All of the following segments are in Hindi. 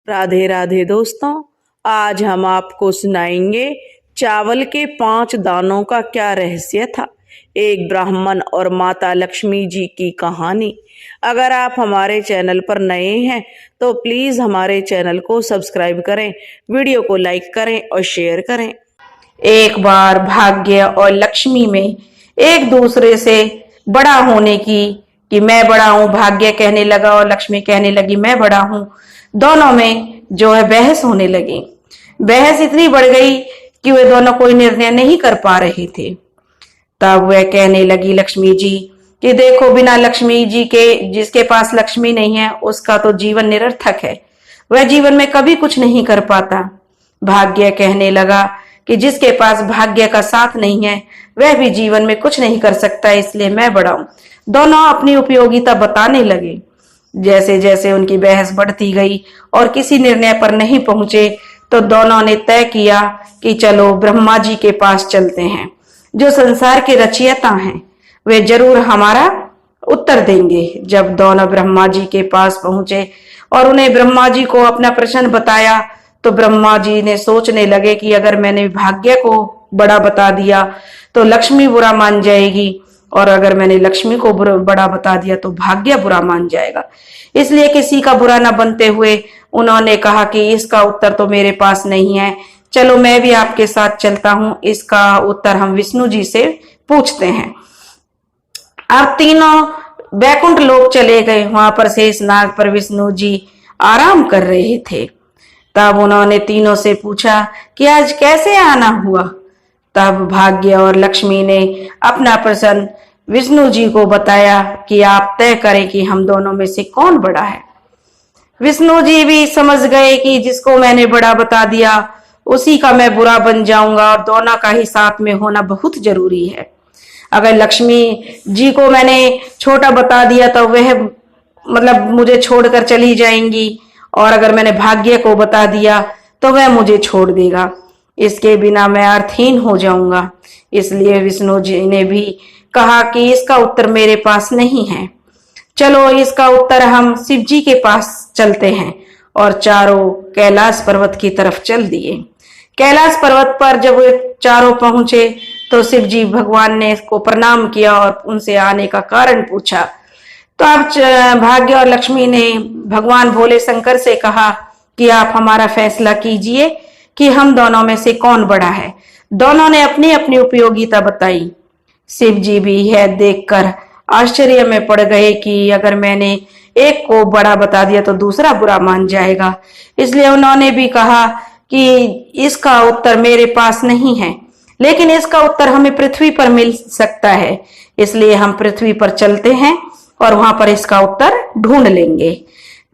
राधे राधे दोस्तों, आज हम आपको सुनाएंगे चावल के 5 दानों का क्या रहस्य था। एक ब्राह्मण और माता लक्ष्मी जी की कहानी। अगर आप हमारे चैनल पर नए हैं तो प्लीज हमारे चैनल को सब्सक्राइब करें, वीडियो को लाइक करें और शेयर करें। एक बार भाग्य और लक्ष्मी में एक दूसरे से बड़ा होने की कि मैं बड़ा हूं, भाग्य कहने लगा और लक्ष्मी कहने लगी मैं बड़ा हूं। दोनों में जो है बहस होने लगी। बहस इतनी बढ़ गई कि वे दोनों कोई निर्णय नहीं कर पा रहे थे। तब वह कहने लगी लक्ष्मी जी कि देखो, बिना लक्ष्मी जी के, जिसके पास लक्ष्मी नहीं है उसका तो जीवन निरर्थक है, वह जीवन में कभी कुछ नहीं कर पाता। भाग्य कहने लगा कि जिसके पास भाग्य का साथ नहीं है वह भी जीवन में कुछ नहीं कर सकता, इसलिए मैं बड़ा हूं। दोनों अपनी उपयोगिता बताने लगे। जैसे जैसे उनकी बहस बढ़ती गई और किसी निर्णय पर नहीं पहुंचे तो दोनों ने तय किया कि चलो ब्रह्मा जी के पास चलते हैं, जो संसार के रचयिता हैं। वे जरूर हमारा उत्तर देंगे। जब दोनों ब्रह्मा जी के पास पहुंचे और उन्हें ब्रह्मा जी को अपना प्रश्न बताया तो ब्रह्मा जी ने सोचने लगे कि अगर मैंने भाग्य को बड़ा बता दिया तो लक्ष्मी बुरा मान जाएगी, और अगर मैंने लक्ष्मी को बड़ा बता दिया तो भाग्य बुरा मान जाएगा। इसलिए किसी का बुरा न बनते हुए उन्होंने कहा कि इसका उत्तर तो मेरे पास नहीं है, चलो मैं भी आपके साथ चलता हूं, इसका उत्तर हम विष्णु जी से पूछते हैं। अब तीनों बैकुंठ लोक चले गए। वहां पर शेषनाग पर विष्णु जी आराम कर रहे थे। तब उन्होंने तीनों से पूछा कि आज कैसे आना हुआ। तब भाग्य और लक्ष्मी ने अपना प्रश्न विष्णु जी को बताया कि आप तय करें कि हम दोनों में से कौन बड़ा है। विष्णु जी भी समझ गए कि जिसको मैंने बड़ा बता दिया उसी का मैं बुरा बन जाऊंगा, और दोनों का ही साथ में होना बहुत जरूरी है। अगर लक्ष्मी जी को मैंने छोटा बता दिया तो वह मुझे छोड़कर चली जाएंगी, और अगर मैंने भाग्य को बता दिया तो वह मुझे छोड़ देगा। इसके बिना मैं अर्थहीन हो जाऊंगा। इसलिए विष्णु जी ने भी कहा कि इसका उत्तर मेरे पास नहीं है, चलो इसका उत्तर हम शिव जी के पास चलते हैं। और चारों कैलाश पर्वत की तरफ चल दिए। कैलाश पर्वत पर जब वे चारों पहुंचे तो शिव जी भगवान ने इसको प्रणाम किया और उनसे आने का कारण पूछा। तो अब भाग्य और लक्ष्मी ने भगवान भोले शंकर से कहा कि आप हमारा फैसला कीजिए कि हम दोनों में से कौन बड़ा है। दोनों ने अपनी अपनी उपयोगिता बताई। शिव जी भी यह देखकर आश्चर्य में पड़ गए कि अगर मैंने एक को बड़ा बता दिया तो दूसरा बुरा मान जाएगा। इसलिए उन्होंने भी कहा कि इसका उत्तर मेरे पास नहीं है, लेकिन इसका उत्तर हमें पृथ्वी पर मिल सकता है। इसलिए हम पृथ्वी पर चलते हैं और वहां पर इसका उत्तर ढूंढ लेंगे।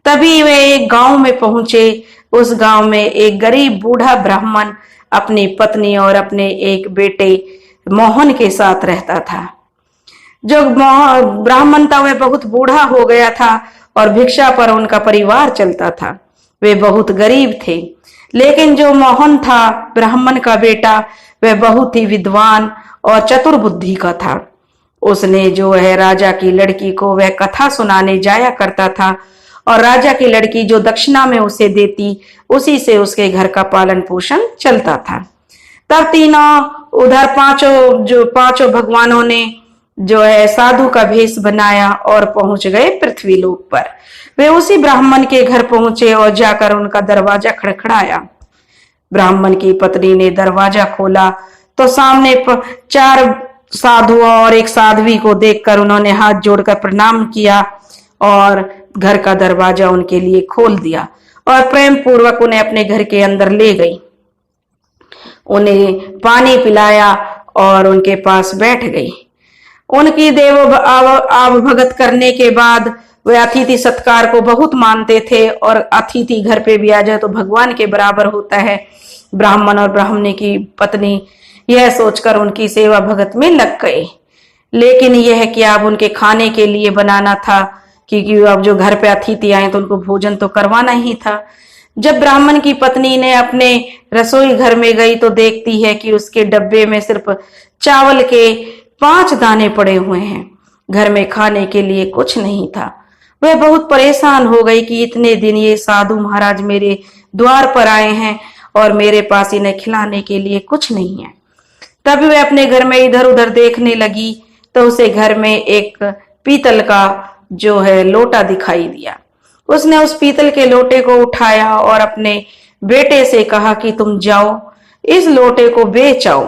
तभी वे एक गांव में पहुंचे। उस गांव में एक गरीब बूढ़ा ब्राह्मण अपनी पत्नी और अपने एक बेटे मोहन के साथ रहता था। जो ब्राह्मण था वह बहुत बूढ़ा हो गया था और भिक्षा पर उनका परिवार चलता था। वे बहुत गरीब थे, लेकिन जो मोहन था ब्राह्मण का बेटा, वह बहुत ही विद्वान और चतुर बुद्धि का था। उसने जो है राजा की लड़की को वह कथा सुनाने जाया करता था, और राजा की लड़की जो दक्षिणा में उसे देती उसी से उसके घर का पालन पोषण चलता था। तब तीनों उधर पांचों भगवानों ने जो है साधु का भेष बनाया और पहुंच गए पृथ्वी लोक पर। वे उसी ब्राह्मण के घर पहुंचे और जाकर उनका दरवाजा खड़खड़ाया। ब्राह्मण की पत्नी ने दरवाजा खोला तो सामने 4 साधुओं और एक साध्वी को देखकर उन्होंने हाथ जोड़कर प्रणाम किया और घर का दरवाजा उनके लिए खोल दिया और प्रेम पूर्वक उन्हें अपने घर के अंदर ले गई। उन्हें पानी पिलाया और उनके पास बैठ गई। उनकी देव आवभगत करने के बाद वे अतिथि सत्कार को बहुत मानते थे, और अतिथि घर पे भी आ जाए तो भगवान के बराबर होता है। ब्राह्मण और ब्राह्मणी की पत्नी यह सोचकर उनकी सेवा भगत में लग गए। लेकिन यह कि अब उनके खाने के लिए बनाना था, क्योंकि अब जो घर पे अतिथि आए तो उनको भोजन तो करवाना ही था। जब ब्राह्मण की पत्नी ने अपने रसोई घर में गई तो देखती है कि उसके डब्बे में सिर्फ चावल के 5 दाने पड़े हुए हैं। घर में खाने के लिए कुछ नहीं था। वह बहुत परेशान हो गई कि इतने दिन ये साधु महाराज मेरे द्वार पर आए हैं और मेरे पास इन्हें खिलाने के लिए कुछ नहीं है। तभी वह अपने घर में इधर उधर देखने लगी तो उसे घर में एक पीतल का जो है लोटा दिखाई दिया। उसने उस पीतल के लोटे को उठाया और अपने बेटे से कहा कि तुम जाओ इस लोटे को बेच आओ,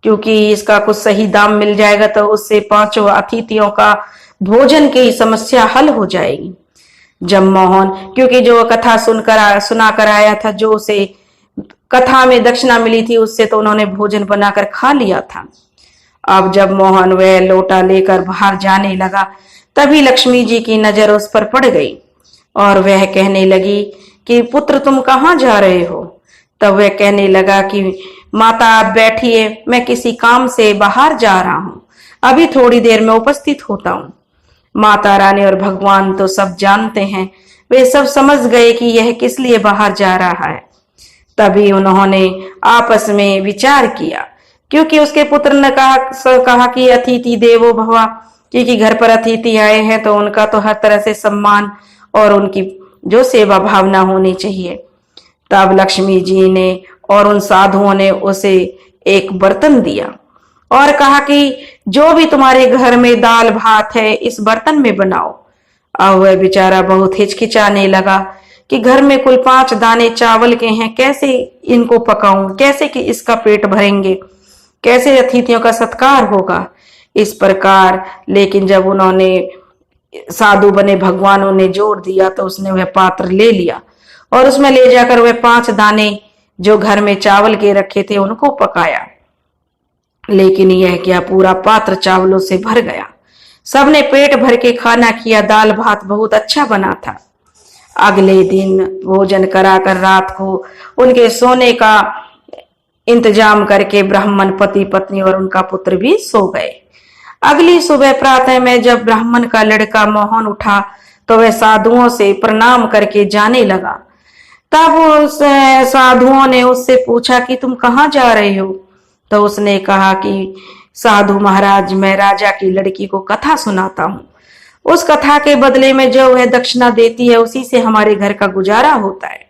क्योंकि इसका कुछ सही दाम मिल जाएगा तो उससे 5 अतिथियों का भोजन की समस्या हल हो जाएगी। जब मोहन, क्योंकि जो कथा सुना कर आया था, जो उसे कथा में दक्षिणा मिली थी उससे तो उन्होंने भोजन बनाकर खा लिया था। अब जब मोहन वह लोटा लेकर बाहर जाने लगा तभी लक्ष्मी जी की नजर उस पर पड़ गई और वह कहने लगी कि पुत्र तुम कहाँ जा रहे हो। तब वह कहने लगा कि माता आप बैठिए, मैं किसी काम से बाहर जा रहा हूँ, अभी थोड़ी देर में उपस्थित होता हूँ। माता रानी और भगवान तो सब जानते हैं, वे सब समझ गए कि यह किस लिए बाहर जा रहा है। तभी उन्होंने आपस में विचार किया, क्योंकि उसके पुत्र ने कहा कि अतिथि देवो भव, क्योंकि घर पर अतिथि आए हैं तो उनका तो हर तरह से सम्मान और उनकी जो सेवा भावना होनी चाहिए। तब लक्ष्मी जी ने और उन साधुओं ने उसे एक बर्तन दिया और कहा कि जो भी तुम्हारे घर में दाल भात है इस बर्तन में बनाओ। अब वह बेचारा बहुत हिचकिचाने लगा कि घर में कुल 5 दाने चावल के हैं, कैसे इनको पकाऊं, कैसे कि इसका पेट भरेंगे, कैसे अतिथियों का सत्कार होगा इस प्रकार। लेकिन जब उन्होंने साधु बने भगवानों ने जोर दिया तो उसने वह पात्र ले लिया और उसमें ले जाकर वह 5 दाने जो घर में चावल के रखे थे उनको पकाया। लेकिन यह क्या, पूरा पात्र चावलों से भर गया। सबने पेट भर के खाना किया, दाल भात बहुत अच्छा बना था। अगले दिन भोजन कराकर रात को उनके सोने का इंतजाम करके ब्राह्मण पति पत्नी और उनका पुत्र भी सो गए। अगली सुबह प्रातः में जब ब्राह्मण का लड़का मोहन उठा तो वह साधुओं से प्रणाम करके जाने लगा। तब उस साधुओं ने उससे पूछा कि तुम कहाँ जा रहे हो। तो उसने कहा कि साधु महाराज, मैं राजा की लड़की को कथा सुनाता हूँ, उस कथा के बदले में जो वह दक्षिणा देती है उसी से हमारे घर का गुजारा होता है।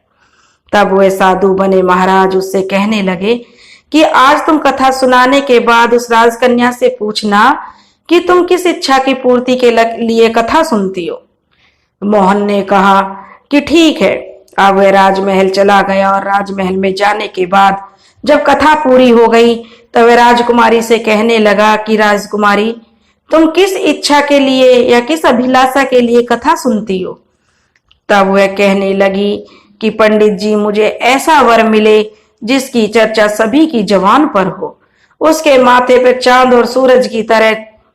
तब वह साधु बने महाराज उससे कहने लगे कि आज तुम कथा सुनाने के बाद उस राजकन्या से पूछना कि तुम किस इच्छा की पूर्ति के लिए कथा सुनती हो। मोहन ने कहा कि ठीक है। अब वह राजमहल चला गया और राजमहल में जाने के बाद जब कथा पूरी हो गई तब वह राजकुमारी से कहने लगा कि राजकुमारी, तुम किस इच्छा के लिए या किस अभिलाषा के लिए कथा सुनती हो। तब वह कहने लगी कि पंडित जी, मुझे ऐसा वर मिले जिसकी चर्चा सभी की जबान पर हो, उसके माथे पे चांद और सूरज की तरह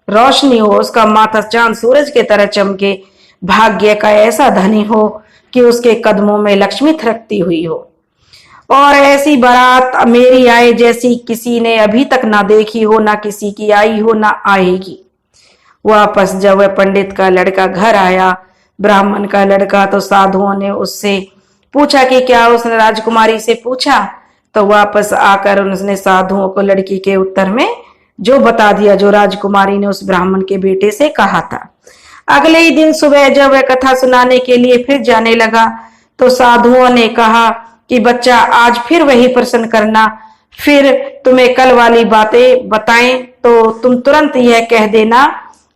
रोशनी हो, उसका माथा चांद सूरज के तरह चमके, भाग्य का ऐसा धनी हो कि उसके कदमों में लक्ष्मी थरकती हुई हो, और ऐसी बारात मेरी आए जैसी किसी ने अभी तक ना देखी हो, ना किसी की आई हो, ना आएगी। वापस जब वह पंडित का लड़का घर आया, ब्राह्मण का लड़का, तो साधुओं ने उससे पूछा कि क्या उसने राजकुमारी से पूछा। तो वापस आकर उसने साधुओं को लड़की के उत्तर में जो बता दिया जो राजकुमारी ने उस ब्राह्मण के बेटे से कहा था। अगले ही दिन सुबह जब वह कथा सुनाने के लिए फिर जाने लगा तो साधुओं ने कहा कि बच्चा, आज फिर वही प्रश्न करना, फिर तुम्हें कल वाली बातें बताएं तो तुम तुरंत यह कह देना।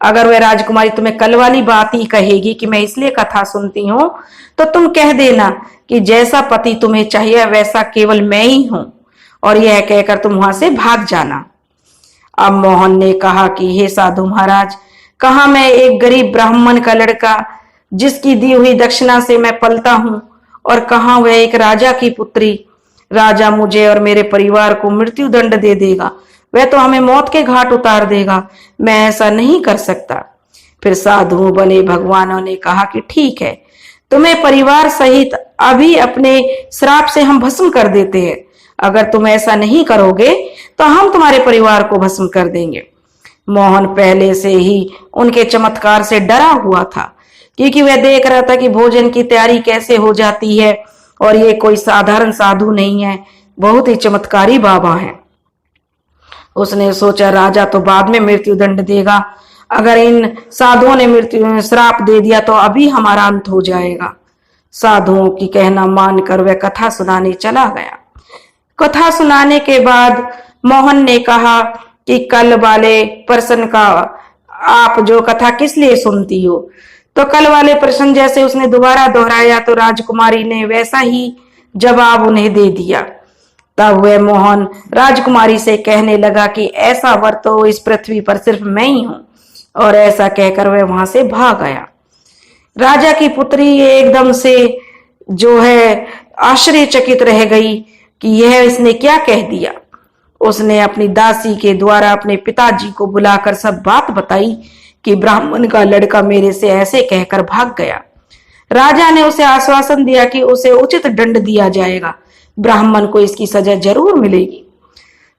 अगर वह राजकुमारी तुम्हें कल वाली बात ही कहेगी कि मैं इसलिए कथा सुनती हूँ, तो तुम कह देना कि जैसा पति तुम्हें चाहिए वैसा केवल मैं ही हूं, और यह कहकर तुम वहां से भाग जाना। अब मोहन ने कहा कि हे साधु महाराज, कहा मैं एक गरीब ब्राह्मण का लड़का जिसकी दी हुई दक्षिणा से मैं पलता हूं, और कहा वह एक राजा की पुत्री। राजा मुझे और मेरे परिवार को मृत्यु दंड दे देगा, वह तो हमें मौत के घाट उतार देगा, मैं ऐसा नहीं कर सकता। फिर साधु बने भगवानों ने कहा कि ठीक है, तुम्हें परिवार सहित अभी अपने श्राप से हम भस्म कर देते हैं। अगर तुम ऐसा नहीं करोगे तो हम तुम्हारे परिवार को भस्म कर देंगे। मोहन पहले से ही उनके चमत्कार से डरा हुआ था, क्योंकि वह देख रहा था कि भोजन की तैयारी कैसे हो जाती है, और ये कोई साधारण साधु नहीं है, बहुत ही चमत्कारी बाबा हैं। उसने सोचा राजा तो बाद में मृत्यु दंड देगा, अगर इन साधुओं ने मृत्यु श्राप दे दिया तो अभी हमारा अंत हो जाएगा। साधुओं की कहना मानकर वह कथा सुनाने चला गया। कथा सुनाने के बाद मोहन ने कहा कि कल वाले प्रश्न का आप जो कथा किस लिए सुनती हो? तो कल वाले प्रश्न जैसे उसने दोबारा दोहराया तो राजकुमारी ने वैसा ही जवाब उन्हें दे दिया। तब वह मोहन राजकुमारी से कहने लगा कि ऐसा वर तो इस पृथ्वी पर सिर्फ मैं ही हूं, और ऐसा कहकर वह वहां से भाग गया। राजा की पुत्री एकदम से जो है आश्चर्यचकित रह गई कि यह इसने क्या कह दिया। उसने अपनी दासी के द्वारा अपने पिताजी को बुलाकर सब बात बताई कि ब्राह्मण का लड़का मेरे से ऐसे कहकर भाग गया। राजा ने उसे आश्वासन दिया कि उसे उचित दंड दिया जाएगा, ब्राह्मण को इसकी सजा जरूर मिलेगी।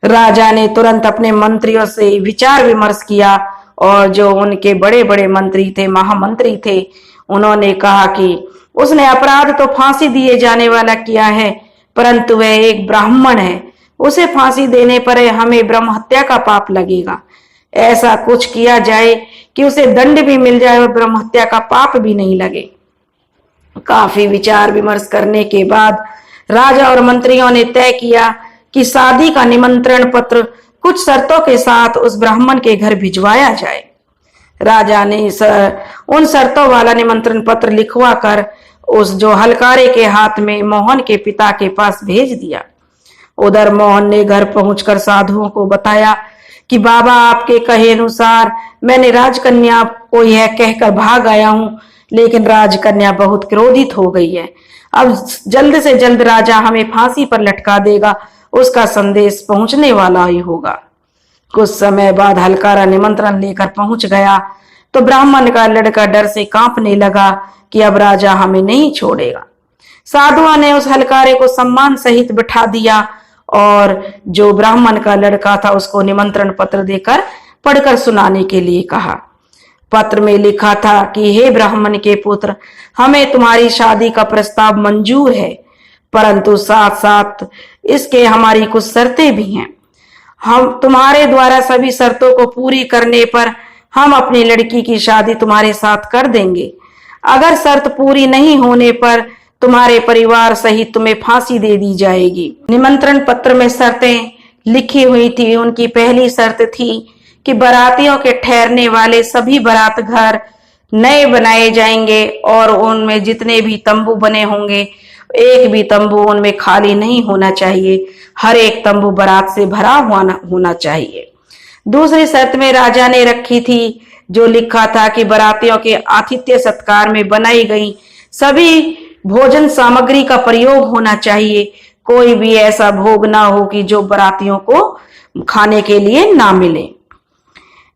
राजा ने तुरंत अपने मंत्रियों से विचार विमर्श किया और जो उनके बड़े बड़े मंत्री थे, महामंत्री थे, उन्होंने कहा कि उसने अपराध तो फांसी दिए जाने वाला किया है, परंतु वह एक ब्राह्मण है, उसे फांसी देने पर हमें ब्रह्म हत्या का पाप लगेगा। ऐसा कुछ किया जाए कि उसे दंड भी मिल जाए और ब्रह्म हत्या का पाप भी नहीं लगे। काफी विचार विमर्श करने के बाद राजा और मंत्रियों ने तय किया कि शादी का निमंत्रण पत्र कुछ शर्तों के साथ उस ब्राह्मण के घर भिजवाया जाए। राजा ने उन शर्तों वाला निमंत्रण पत्र लिखवा कर उस जो हलकारे के हाथ में मोहन के पिता के पास भेज दिया। उधर मोहन ने घर पहुंचकर साधुओं को बताया कि बाबा, आपके कहे अनुसार मैंने राजकन्या को यह कहकर भाग आया हूं, लेकिन राजकन्या बहुत क्रोधित हो गई है। अब जल्द से जल्द राजा हमें फांसी पर लटका देगा, उसका संदेश पहुंचने वाला ही होगा। कुछ समय बाद हलकारा निमंत्रण लेकर पहुंच गया तो ब्राह्मण का लड़का डर से कांपने लगा कि अब राजा हमें नहीं छोड़ेगा। साधुओं ने उस हलकारे को सम्मान सहित बिठा दिया और जो ब्राह्मण का लड़का था उसको निमंत्रण पत्र देकर पढ़कर सुनाने के लिए कहा। पत्र में लिखा था कि हे ब्राह्मण के पुत्र, हमें तुम्हारी शादी का प्रस्ताव मंजूर है, परंतु साथ साथ इसके हमारी कुछ शर्तें भी हैं। हम तुम्हारे द्वारा सभी शर्तों को पूरी करने पर हम अपनी लड़की की शादी तुम्हारे साथ कर देंगे। अगर शर्त पूरी नहीं होने पर तुम्हारे परिवार सहित तुम्हें फांसी दे दी जाएगी। निमंत्रण पत्र में शर्तें लिखी हुई थी। उनकी पहली शर्त थी कि बारातियों के ठहरने वाले सभी बारात घर नए बनाए जाएंगे और उनमें जितने भी तंबू बने होंगे, एक भी तंबू उनमें खाली नहीं होना चाहिए। हर एक तंबू बारात से भरा हुआ होना चाहिए। दूसरी शर्त में राजा ने रखी थी, जो लिखा था कि बारातियों के आतिथ्य सत्कार में बनाई गई सभी भोजन सामग्री का प्रयोग होना चाहिए। कोई भी ऐसा भोग ना हो कि जो बारातियों को खाने के लिए ना मिले।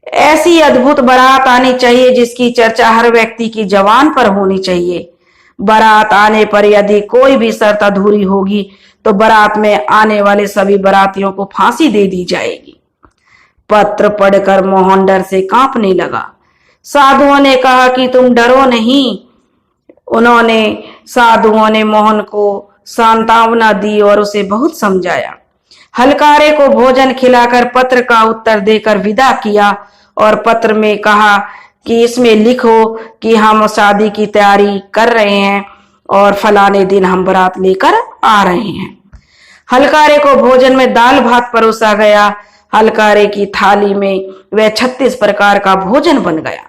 ऐसी अद्भुत बारात आनी चाहिए जिसकी चर्चा हर व्यक्ति की जबान पर होनी चाहिए। बारात आने पर यदि कोई भी शर्त अधूरी होगी तो बारात में आने वाले सभी बारातियों को फांसी दे दी जाएगी। पत्र पढ़कर मोहन डर से कांपने लगा। साधुओं ने कहा कि तुम डरो नहीं। साधुओं ने मोहन को सांत्वना दी और उसे बहुत समझाया। हलकारे को भोजन खिलाकर पत्र का उत्तर देकर विदा किया और पत्र में कहा कि इसमें लिखो कि हम शादी की तैयारी कर रहे हैं और फलाने दिन हम बारात लेकर आ रहे हैं। हलकारे को भोजन में दाल भात परोसा गया। हलकारे की थाली में वह 36 प्रकार का भोजन बन गया।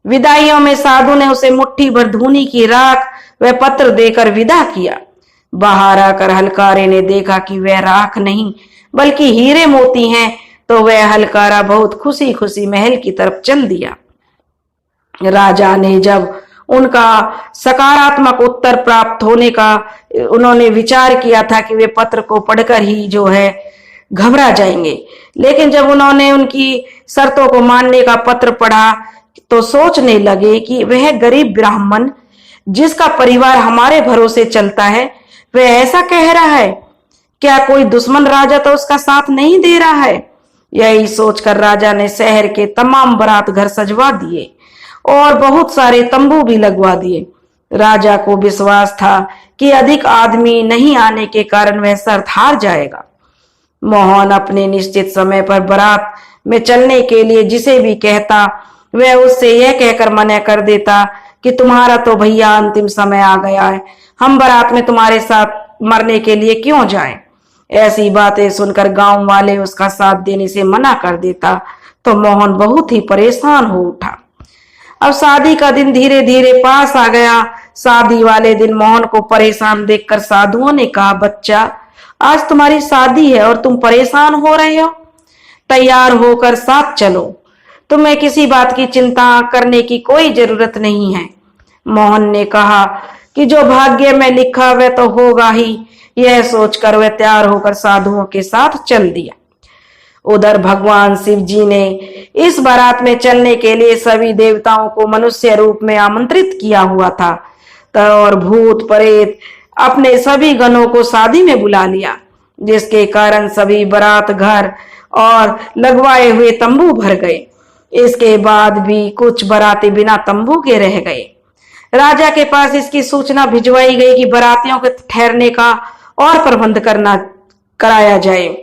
विदाइयों में साधु ने उसे मुट्ठी भर धूनी की राख वह पत्र देकर विदा किया। बाहर आकर हलकारे ने देखा कि वह राख नहीं बल्कि हीरे मोती हैं, तो वह हलकारा बहुत खुशी खुशी महल की तरफ चल दिया। राजा ने जब उनका सकारात्मक उत्तर प्राप्त होने का उन्होंने विचार किया था कि वे पत्र को पढ़कर ही जो है घबरा जाएंगे, लेकिन जब उन्होंने उनकी शर्तों को मानने का पत्र पढ़ा तो सोचने लगे कि वह गरीब ब्राह्मण जिसका परिवार हमारे भरोसे चलता है वह ऐसा कह रहा है, क्या कोई दुश्मन राजा तो उसका साथ नहीं दे रहा है। यही सोचकर राजा ने शहर के तमाम बारात घर सजवा दिए और बहुत सारे तंबू भी लगवा दिए। राजा को विश्वास था कि अधिक आदमी नहीं आने के कारण वह शर्त हार जाएगा। मोहन अपने निश्चित समय पर बारात में चलने के लिए जिसे भी कहता वह उससे यह कहकर मना कर देता कि तुम्हारा तो भैया अंतिम समय आ गया है, हम बारात में तुम्हारे साथ मरने के लिए क्यों जाएं। ऐसी बातें सुनकर गांव वाले उसका साथ देने से मना कर देता तो मोहन बहुत ही परेशान हो उठा। अब शादी का दिन धीरे धीरे पास आ गया। शादी वाले दिन मोहन को परेशान देखकर साधुओं ने कहा, बच्चा आज तुम्हारी शादी है और तुम परेशान हो रहे हो, तैयार होकर साथ चलो, तुम्हें किसी बात की चिंता करने की कोई जरूरत नहीं है। मोहन ने कहा कि जो भाग्य में लिखा वह तो होगा ही। यह सोचकर वह तैयार होकर साधुओं के साथ चल दिया। उधर भगवान शिव जी ने इस बारात में चलने के लिए सभी देवताओं को मनुष्य रूप में आमंत्रित किया हुआ था और भूत प्रेत अपने सभी गणों को शादी में बुला लिया, जिसके कारण सभी बारात घर और लगवाए हुए तंबू भर गए। इसके बाद भी कुछ बाराती बिना तंबू के रह गए। राजा के पास इसकी सूचना भिजवाई गई कि बारातियों के ठहरने का और प्रबंध कराया जाए।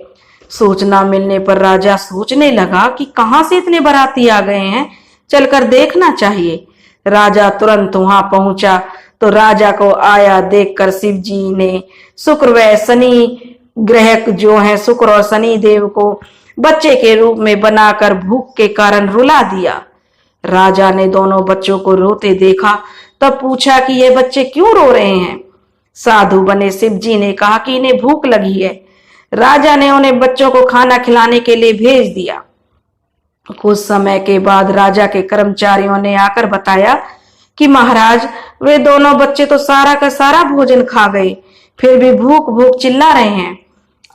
सूचना मिलने पर राजा सोचने लगा कि कहां से इतने बाराती आ गए हैं, चलकर देखना चाहिए। राजा तुरंत वहां पहुंचा तो राजा को आया देखकर शिव जी ने शुक्र व शनि ग्रह जो है शुक्र और शनि देव को बच्चे के रूप में बनाकर भूख के कारण रुला दिया। राजा ने दोनों बच्चों को रोते देखा तब पूछा कि ये बच्चे क्यों रो रहे हैं। साधु बने शिव जी ने कहा कि इन्हें भूख लगी है। राजा ने उन्हें बच्चों को खाना खिलाने के लिए भेज दिया। कुछ समय के बाद राजा के कर्मचारियों ने आकर बताया कि महाराज वे दोनों बच्चे तो सारा का सारा भोजन खा गए, फिर भी भूख भूख चिल्ला रहे हैं।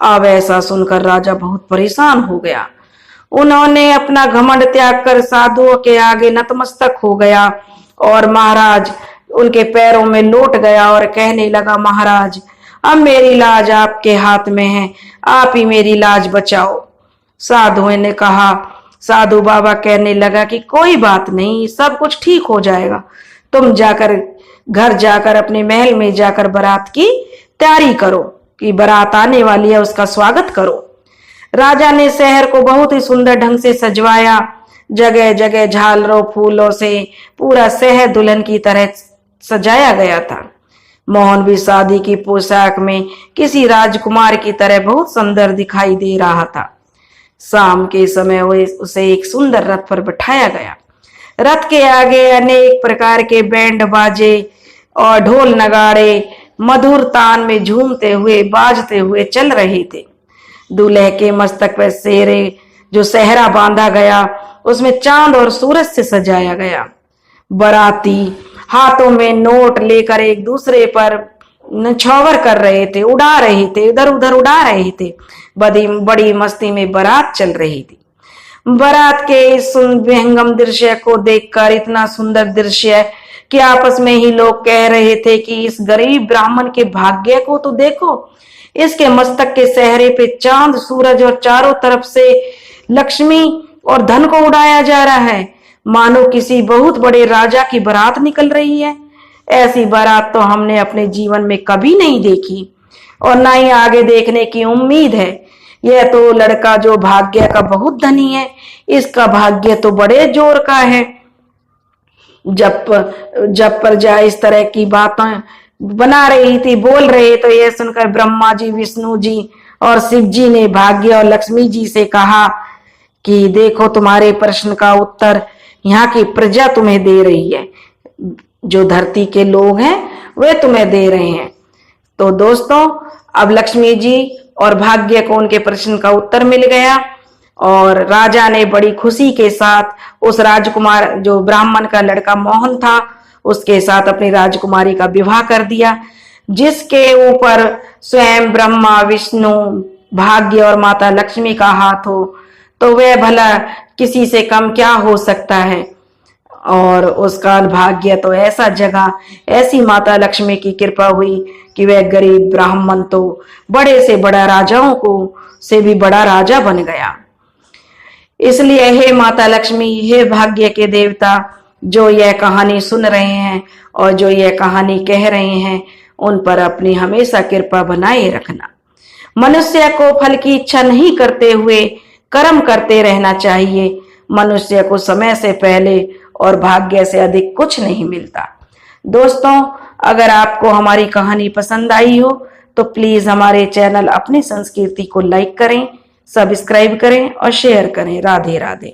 अब ऐसा सुनकर राजा बहुत परेशान हो गया। उन्होंने अपना घमंड त्याग कर साधुओं के आगे नतमस्तक हो गया और महाराज उनके पैरों में लौट गया और कहने लगा, महाराज अब मेरी लाज आपके हाथ में है, आप ही मेरी लाज बचाओ। साधुओं ने कहा, साधु बाबा कहने लगा कि कोई बात नहीं, सब कुछ ठीक हो जाएगा, तुम जाकर घर जाकर अपने महल में जाकर बारात की तैयारी करो कि बारात आने वाली है, उसका स्वागत करो। राजा ने शहर को बहुत ही सुंदर ढंग से सजवाया। जगह जगह झालरों फूलों से पूरा शहर दुल्हन की तरह सजाया गया था। मोहन भी शादी की पोशाक में किसी राजकुमार की तरह बहुत सुंदर दिखाई दे रहा था। शाम के समय उसे एक सुंदर रथ पर बिठाया गया। रथ के आगे अनेक प्रकार के बैंड बाजे और ढोल नगाड़े मधुर तान में झूमते हुए बाजते हुए चल रहे थे। दूल्हे के मस्तक पर सेहरे जो सेहरा बांधा गया उसमें चांद और सूरज से सजाया गया। बाराती हाथों में नोट लेकर एक दूसरे पर न्यौछावर कर रहे थे, उड़ा रहे थे, इधर उधर उड़ा रहे थे। बड़ी मस्ती में बारात चल रही थी। बारात के इस विहंगम दृश्य को देखकर, इतना सुंदर दृश्य कि आपस में ही लोग कह रहे थे कि इस गरीब ब्राह्मण के भाग्य को तो देखो, इसके मस्तक के सेहरे पे चांद सूरज और चारों तरफ से लक्ष्मी और धन को उड़ाया जा रहा है, मानो किसी बहुत बड़े राजा की बारात निकल रही है। ऐसी बारात तो हमने अपने जीवन में कभी नहीं देखी और ना ही आगे देखने की उम्मीद है। यह तो लड़का जो भाग्य का बहुत धनी है, इसका भाग्य तो बड़े जोर का है। जब पर जा इस तरह की बातें बना रही थी, बोल रहे तो यह सुनकर ब्रह्मा जी, विष्णु जी और शिव जी ने भाग्य और लक्ष्मी जी से कहा कि देखो तुम्हारे प्रश्न का उत्तर यहाँ की प्रजा तुम्हें दे रही है, जो धरती के लोग हैं वे तुम्हें दे रहे हैं। तो दोस्तों अब लक्ष्मी जी और भाग्य को उनके प्रश्न का उत्तर मिल गया और राजा ने बड़ी खुशी के साथ उस राजकुमार जो ब्राह्मण का लड़का मोहन था उसके साथ अपनी राजकुमारी का विवाह कर दिया, जिसके ऊपर स्वयं ब्रह्मा, विष्णु, भाग्य और माता लक्ष्मी का हाथ हो तो वह भला किसी से कम क्या हो सकता है। और उसका भाग्य तो ऐसा जगह, ऐसी माता लक्ष्मी की कृपा हुई कि वह गरीब ब्राह्मण तो बड़े से बड़ा राजाओं को से भी बड़ा राजा बन गया। इसलिए हे माता लक्ष्मी, हे भाग्य के देवता, जो यह कहानी सुन रहे हैं और जो यह कहानी कह रहे हैं उन पर अपनी हमेशा कृपा बनाए रखना। मनुष्य को फल की इच्छा नहीं करते हुए कर्म करते रहना चाहिए। मनुष्य को समय से पहले और भाग्य से अधिक कुछ नहीं मिलता। दोस्तों, अगर आपको हमारी कहानी पसंद आई हो तो प्लीज हमारे चैनल अपनी संस्कृति को लाइक करें, सब्सक्राइब करें और शेयर करें। राधे राधे।